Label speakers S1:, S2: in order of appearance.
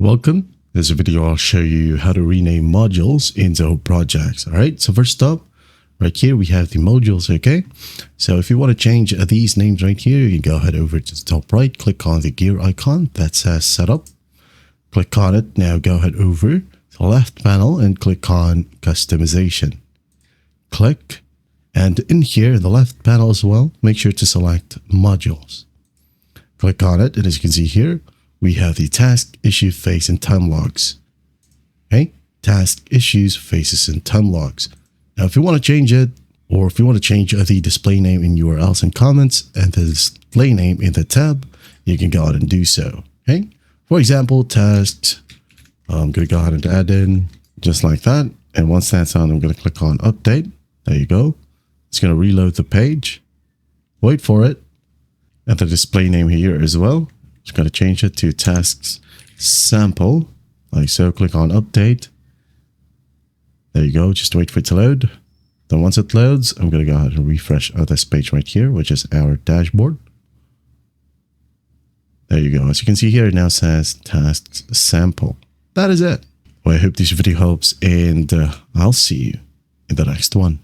S1: Welcome. In this video, I'll show you how to rename modules in Zoho Projects. All right. So first up, right here, we have the modules. Okay. So if you want to change these names right here, you can go ahead over to the top right, click on the gear icon that says setup. Click on it. Now go ahead over to the left panel and click on customization. Click. And in here, in the left panel as well, make sure to select modules. Click on it. And as you can see here, we have the task, issue, phase, and time logs. Okay, task, issues, phases, and time logs. Now, if you want to change it, or if you want to change the display name in URLs and comments and the display name in the tab, you can go ahead and do so. Okay, for example, tasks, I'm going to go ahead and add in just like that. And once that's on, I'm going to click on update. There you go. It's going to reload the page. Wait for it. And the display name here as well. Just got to change it to tasks sample, like so. Click on update. There you go. Just wait for it to load. Then once it loads, I'm going to go ahead and refresh this page right here, which is our dashboard. There you go. As you can see here, it now says tasks sample. That is it. Well, I hope this video helps, and I'll see you in the next one.